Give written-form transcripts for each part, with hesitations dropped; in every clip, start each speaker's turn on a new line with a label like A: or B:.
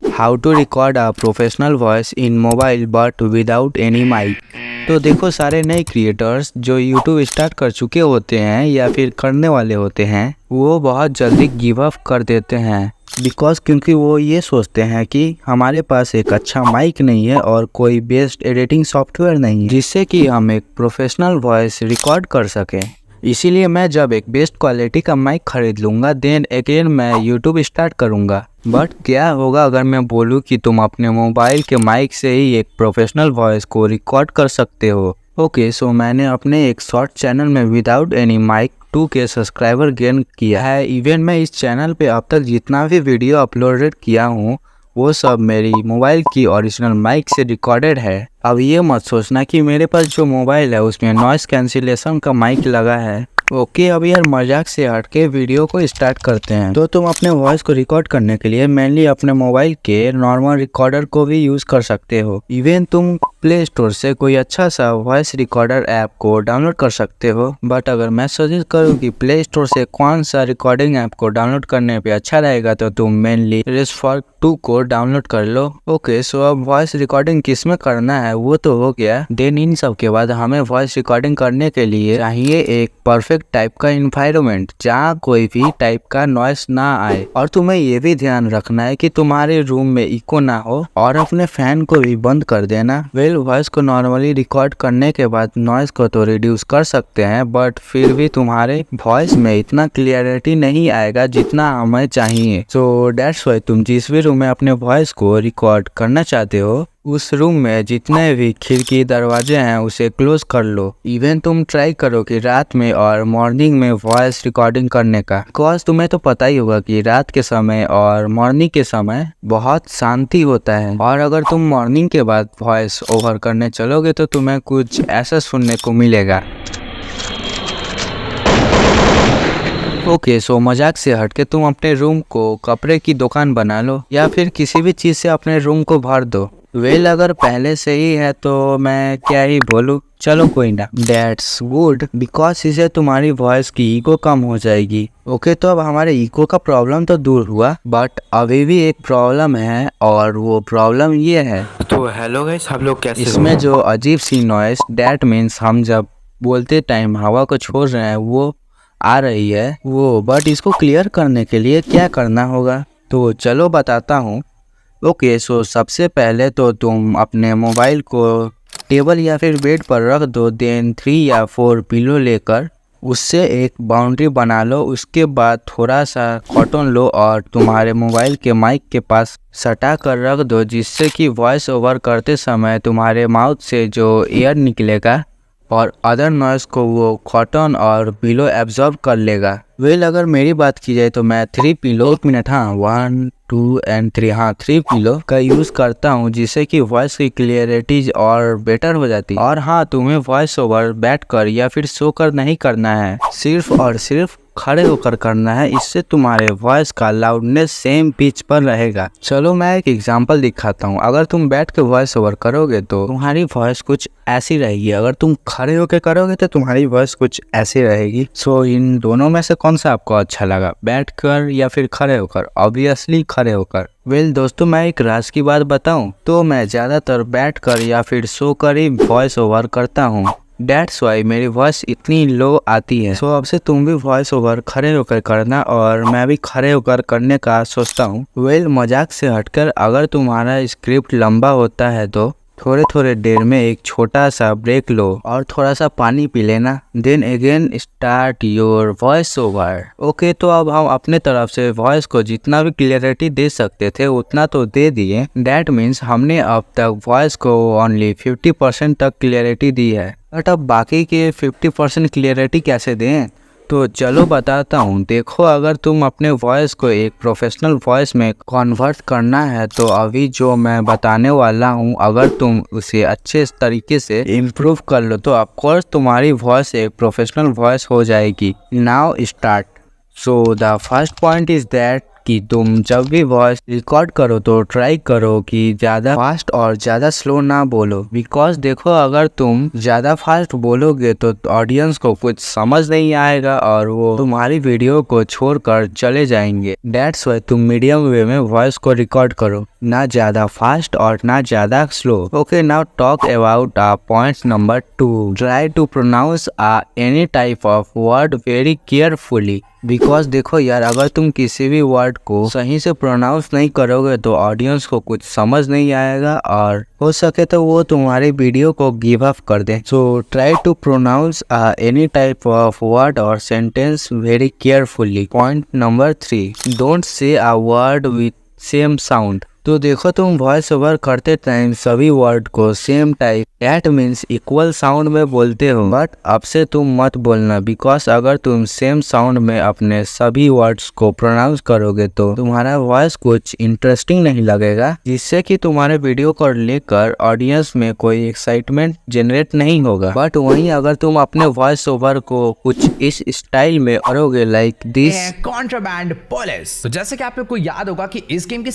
A: How to record a professional voice in mobile but without any mic. तो देखो, सारे नए क्रिएटर्स जो यूट्यूब स्टार्ट कर चुके होते हैं या फिर करने वाले होते हैं, वो बहुत जल्दी गिव अप कर देते हैं क्योंकि वो ये सोचते हैं कि हमारे पास एक अच्छा माइक नहीं है और कोई बेस्ट एडिटिंग सॉफ्टवेयर नहीं है जिससे कि हम एक प्रोफेशनल वॉइस रिकॉर्ड कर सकें। इसीलिए मैं जब एक बेस्ट क्वालिटी का माइक खरीद लूँगा देन अगेन मैं यूट्यूब स्टार्ट करूँगा। बट क्या होगा अगर मैं बोलूँ कि तुम अपने मोबाइल के माइक से ही एक प्रोफेशनल वॉइस को रिकॉर्ड कर सकते हो। ओके, सो मैंने अपने एक शॉर्ट चैनल में without any mic 2K subscriber gain किया है। इवन मैं इस चैनल पे अब तक जितना भी वीडियो अपलोडेड किया हूँ वो सब मेरी मोबाइल की ओरिजिनल माइक से रिकॉर्डेड है। अब ये मत सोचना कि मेरे पास जो मोबाइल है उसमें नॉइस कैंसिलेशन का माइक लगा है। ओके, अब यार मजाक से हटके वीडियो को स्टार्ट करते हैं। तो तुम अपने वॉइस को रिकॉर्ड करने के लिए मेनली अपने मोबाइल के नॉर्मल रिकॉर्डर को भी यूज कर सकते हो। इवन तुम प्ले स्टोर से कोई अच्छा सा वॉइस रिकॉर्डर ऐप को डाउनलोड कर सकते हो। बट अगर मैं सजेस्ट करूँ कि प्ले स्टोर से कौन सा रिकॉर्डिंग ऐप को डाउनलोड करने पे अच्छा रहेगा तो तुम मेनली रेजफॉर्क 2 को डाउनलोड कर लो। ओके, सो अब वॉइस रिकॉर्डिंग किस में करना है वो तो हो गया। देन इन सब के बाद हमें वॉइस रिकॉर्डिंग करने के लिए चाहिए एक परफेक्ट टाइप का इन्वायरमेंट जहाँ कोई भी टाइप का नॉइस ना आए। और तुम्हें ये भी ध्यान रखना है कि तुम्हारे रूम में इको ना हो और अपने फैन को भी बंद कर देना। वॉइस को नॉर्मली रिकॉर्ड करने के बाद नॉइस को तो रिड्यूस कर सकते हैं बट फिर भी तुम्हारे वॉइस में इतना क्लियरिटी नहीं आएगा जितना हमें चाहिए। सो दैट्स व्हाई तुम जिस भी रूम में अपने वॉइस को रिकॉर्ड करना चाहते हो उस रूम में जितने भी खिड़की दरवाजे हैं उसे क्लोज कर लो। इवन तुम ट्राई करो कि रात में और मॉर्निंग में वॉइस रिकॉर्डिंग करने का, बिकॉज तुम्हें तो पता ही होगा कि रात के समय और मॉर्निंग के समय बहुत शांति होता है। और अगर तुम मॉर्निंग के बाद वॉइस ओवर करने चलोगे तो तुम्हें कुछ ऐसा सुनने को मिलेगा। ओके, सो मजाक से हटके तुम अपने रूम को कपड़े की दुकान बना लो या फिर किसी भी चीज से अपने रूम को भर दो। अगर पहले से ही है तो मैं क्या ही बोलूँ, चलो कोई ना। दैट्स गुड बिकॉज इससे तुम्हारी वॉइस की ईगो कम हो जाएगी। ओके, तो अब हमारे ईगो का प्रॉब्लम तो दूर हुआ बट अभी भी एक प्रॉब्लम है और वो प्रॉब्लम ये है।
B: तो हेलो गाइस, आप लोग कैसे हो?
A: इसमें जो अजीब सी नॉइस, दैट मीन्स हम जब बोलते टाइम हवा को छोड़ रहे हैं वो आ रही है वो। बट इसको क्लियर करने के लिए क्या करना होगा तो चलो बताता हूँ। ओके, सो सबसे पहले तो तुम अपने मोबाइल को टेबल या फिर बेड पर रख दो। देन 3 या 4 पिलो लेकर उससे एक बाउंड्री बना लो। उसके बाद थोड़ा सा कॉटन लो और तुम्हारे मोबाइल के माइक के पास सटा कर रख दो जिससे कि वॉइस ओवर करते समय तुम्हारे माउथ से जो एयर निकलेगा और अदर नॉइस को वो कॉटन और पिलो एब्जॉर्ब कर लेगा। अगर मेरी बात की जाए तो मैं 3 पिलो, 1 मिनट, हाँ 1 2 एंड 3, हाँ 3 पिलो का यूज़ करता हूँ जिससे कि वॉइस की क्लियरिटी और बेटर हो जाती है। और हाँ, तुम्हें वॉइस ओवर बैठकर या फिर सो कर नहीं करना है, सिर्फ और सिर्फ खड़े होकर करना है। इससे तुम्हारे वॉइस का लाउडनेस सेम पिच पर रहेगा। चलो मैं एक एग्जांपल दिखाता हूँ। अगर तुम बैठ के वॉइस ओवर करोगे तो तुम्हारी वॉइस कुछ ऐसी रहेगी, अगर तुम खड़े होकर करोगे तो तुम्हारी वॉइस कुछ ऐसी रहेगी। सो इन दोनों में से कौन सा आपको अच्छा लगा, बैठकर या फिर खड़े होकर? ऑब्वियसली खड़े होकर। दोस्तों, मैं एक राज की बात बताऊं तो मैं ज़्यादातर बैठकर या फिर सो कर ही वॉइस ओवर करता हूँ। That's why मेरी वॉइस इतनी लो आती है। सो अब से तुम भी वॉइस ओवर खड़े होकर करना और मैं भी खड़े होकर करने का सोचता हूँ। मजाक से हटकर अगर तुम्हारा स्क्रिप्ट लंबा होता है तो थोड़े थोड़े देर में एक छोटा सा ब्रेक लो और थोड़ा सा पानी पी लेना। Then again start your voice over. Okay, तो अब हम अपने तरफ से वॉइस को जितना भी क्लियरिटी दे सकते थे उतना तो दे दिए। दैट मीन्स हमने अब तक वॉइस को ओनली 50% तक क्लियरिटी दी है। बट अब बाकी के 50% क्लियरिटी कैसे दें तो चलो बताता हूँ। देखो, अगर तुम अपने वॉइस को एक प्रोफेशनल वॉइस में कन्वर्ट करना है तो अभी जो मैं बताने वाला हूँ अगर तुम उसे अच्छे तरीके से इम्प्रूव कर लो तो ऑफकोर्स तुम्हारी वॉइस एक प्रोफेशनल वॉइस हो जाएगी। Now start. So the first point is that कि तुम जब भी वॉइस रिकॉर्ड करो तो ट्राई करो कि ज़्यादा फास्ट और ज़्यादा स्लो ना बोलो, बिकॉज देखो अगर तुम ज़्यादा फास्ट बोलोगे तो ऑडियंस को कुछ समझ नहीं आएगा और वो तुम्हारी वीडियो को छोड़कर चले जाएंगे। दैट्स वाई तुम मीडियम वे में वॉइस को रिकॉर्ड करो, ना ज़्यादा फास्ट और ना ज़्यादा slow. Okay, now talk about point number 2। Try to pronounce any type of word very carefully, because देखो यार, अगर तुम किसी भी वर्ड को सही से प्रोनाउंस नहीं करोगे तो ऑडियंस को कुछ समझ नहीं आएगा और हो सके तो वो तुम्हारी वीडियो को गिव अप कर दे। So try to pronounce any type of word और sentence very carefully. Point number 3, don't say a word with same sound. तो देखो तुम वॉइस ओवर करते टाइम सभी वर्ड को same type, that means equal sound में बोलते हो, बट अब से तुम मत बोलना, बिकॉज अगर तुम सेम साउंड में अपने सभी वर्ड्स को प्रोनाउंस करोगे तो तुम्हारा वॉइस कुछ इंटरेस्टिंग नहीं लगेगा, जिससे कि तुम्हारे वीडियो को लेकर ऑडियंस में कोई एक्साइटमेंट जनरेट नहीं होगा। बट वहीं अगर तुम अपने वॉइस ओवर को कुछ इस स्टाइल में करोगे लाइक दिस,
C: कॉन्ट्राबैंड पुलिस। तो जैसे कि आप लोग को याद होगा कि इस गेम की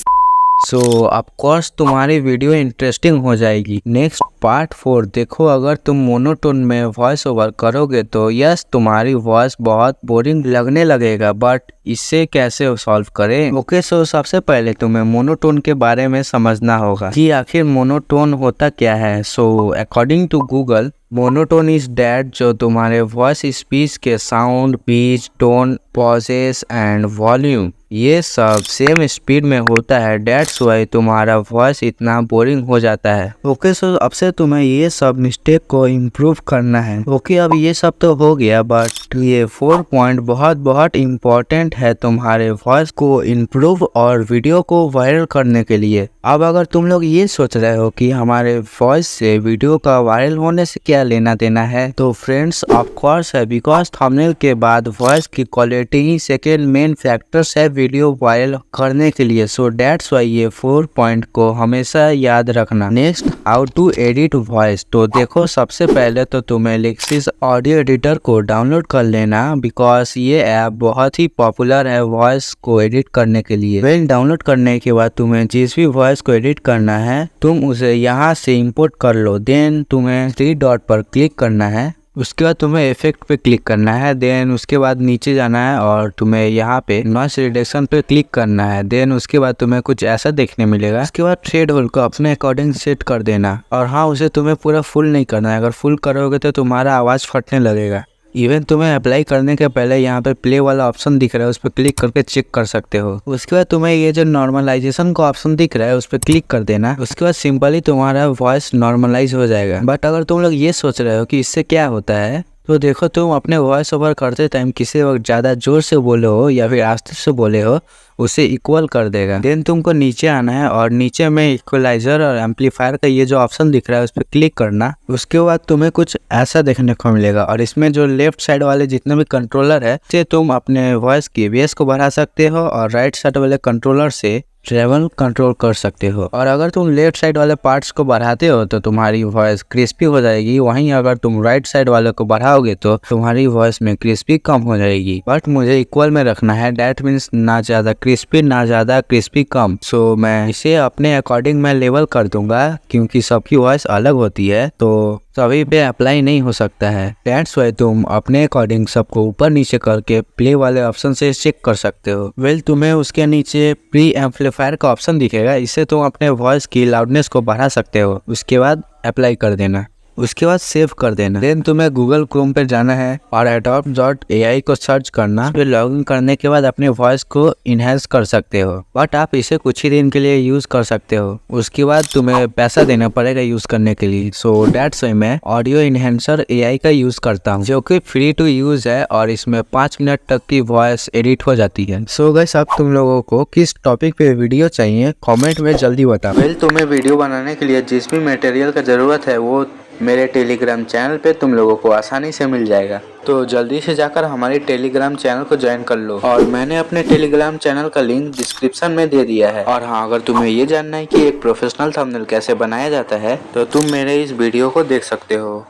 A: सो ऑफ कोर्स तुम्हारी वीडियो इंटरेस्टिंग हो जाएगी। नेक्स्ट पार्ट 4, देखो अगर तुम मोनोटोन में वॉइस ओवर करोगे तो यस, तुम्हारी वॉइस बहुत बोरिंग लगने लगेगा, बट इससे कैसे सॉल्व करें? ओके, सो सबसे पहले तुम्हें मोनोटोन के बारे में समझना होगा कि आखिर मोनोटोन होता क्या है। So according to Google, monotone is that जो तुम्हारे वॉइस स्पीच के sound, pitch, tone, pauses and volume ये सब सेम स्पीड में होता है। डेट्स वाई तुम्हारा वॉइस इतना बोरिंग हो जाता है। ओके, सो अब से तुम्हें ये सब मिस्टेक को इम्प्रूव करना है। ओके, अब ये सब तो हो गया, बट ये 4 पॉइंट बहुत बहुत इम्पोर्टेंट है तुम्हारे वॉइस को इम्प्रूव और वीडियो को वायरल करने के लिए। अब अगर तुम लोग ये सोच रहे हो कि हमारे वॉइस से वीडियो का वायरल होने से क्या लेना देना है, तो फ्रेंड्स ऑफ कोर्स है, बिकॉज थंबनेल के बाद वॉइस की क्वालिटी ही सेकेंड मेन फैक्टर्स है वीडियो वायरल करने के लिए। सो दैट्स वाई ये 4 पॉइंट को हमेशा याद रखना। Next, how to edit voice. तो देखो सबसे पहले तो तुम्हें लेक्सिस ऑडियो एडिटर को डाउनलोड कर लेना, बिकॉज ये ऐप बहुत ही पॉपुलर है वॉइस को एडिट करने के लिए। डाउनलोड करने के बाद तुम्हें जिस भी वॉइस को एडिट करना है तुम उसे यहाँ से इंपोर्ट कर लो। देन तुम्हें 3 डॉट पर क्लिक करना है, उसके बाद तुम्हें इफेक्ट पे क्लिक करना है। देन उसके बाद नीचे जाना है और तुम्हें यहाँ पे नॉइस रिडक्शन पे क्लिक करना है। देन उसके बाद तुम्हें कुछ ऐसा देखने मिलेगा। उसके बाद थ्रेड होल को अपने अकॉर्डिंग सेट कर देना, और हाँ, उसे तुम्हें पूरा फुल नहीं करना है। अगर फुल करोगे तो तुम्हारा आवाज़ फटने लगेगा। इवन तुम्हें अप्लाई करने के पहले यहाँ पे प्ले वाला ऑप्शन दिख रहा है, उस पर क्लिक करके चेक कर सकते हो। उसके बाद तुम्हें ये जो नॉर्मलाइजेशन का ऑप्शन दिख रहा है उस पर क्लिक कर देना। उसके बाद सिंपली तुम्हारा वॉइस नॉर्मलाइज हो जाएगा। बट अगर तुम लोग ये सोच रहे हो कि इससे क्या होता है, तो देखो तुम अपने वॉइस ओवर करते टाइम किसी वक्त ज़्यादा जोर से बोले हो या फिर आस्ते से बोले हो, उसे इक्वल कर देगा। देन तुमको नीचे आना है और नीचे में इक्वलाइजर और एम्पलीफायर का ये जो ऑप्शन दिख रहा है उस पर क्लिक करना। उसके बाद तुम्हें कुछ ऐसा देखने को मिलेगा, और इसमें जो लेफ्ट साइड वाले जितने भी कंट्रोलर है से तुम अपने वॉइस की बेस को बढ़ा सकते हो, और राइट साइड वाले कंट्रोलर से ट्रेवल कंट्रोल कर सकते हो। और अगर तुम लेफ्ट साइड वाले पार्ट्स को बढ़ाते हो तो तुम्हारी वॉइस क्रिस्पी हो जाएगी, वहीं अगर तुम राइट साइड वाले को बढ़ाओगे तो तुम्हारी वॉइस में क्रिस्पी कम हो जाएगी। बट मुझे इक्वल में रखना है, दैट मीन्स ना ज्यादा क्रिस्पी ना ज्यादा क्रिस्पी कम। सो मैं इसे अपने अकॉर्डिंग मैं लेवल कर दूंगा, क्योंकि सबकी वॉइस अलग होती है तो सभी पे अप्लाई नहीं हो सकता है। दैट्स वाई तुम अपने अकॉर्डिंग सबको ऊपर नीचे करके प्ले वाले ऑप्शन से चेक कर सकते हो। तुम्हें उसके नीचे प्री एम्पलीफायर का ऑप्शन दिखेगा, इससे तुम अपने वॉइस की लाउडनेस को बढ़ा सकते हो। उसके बाद अप्लाई कर देना, उसके बाद सेव कर देना। देन तुम्हें गूगल क्रोम पे जाना है और adopt.ai को सर्च करना। फिर लॉगिन करने के बाद अपने वॉइस को इनहेंस कर सकते हो, बट आप इसे कुछ ही दिन के लिए यूज कर सकते हो। उसके बाद तुम्हें पैसा देना पड़ेगा यूज करने के लिए। सो दैट्स वाई मैं ऑडियो इनहेंसर AI का यूज करता हूँ, जो कि फ्री टू यूज है और इसमें 5 मिनट तक की वॉइस एडिट हो जाती है। सो गाइस, अब तुम लोगों को किस टॉपिक पे वीडियो चाहिए कॉमेंट में जल्दी बताओ। तुम्हें वीडियो बनाने के लिए जिस भी मटेरियल का जरूरत है वो मेरे टेलीग्राम चैनल पे तुम लोगों को आसानी से मिल जाएगा। तो जल्दी से जाकर हमारे टेलीग्राम चैनल को ज्वाइन कर लो, और मैंने अपने टेलीग्राम चैनल का लिंक डिस्क्रिप्शन में दे दिया है। और हाँ, अगर तुम्हें ये जानना है कि एक प्रोफेशनल थंबनेल कैसे बनाया जाता है तो तुम मेरे इस वीडियो को देख सकते हो।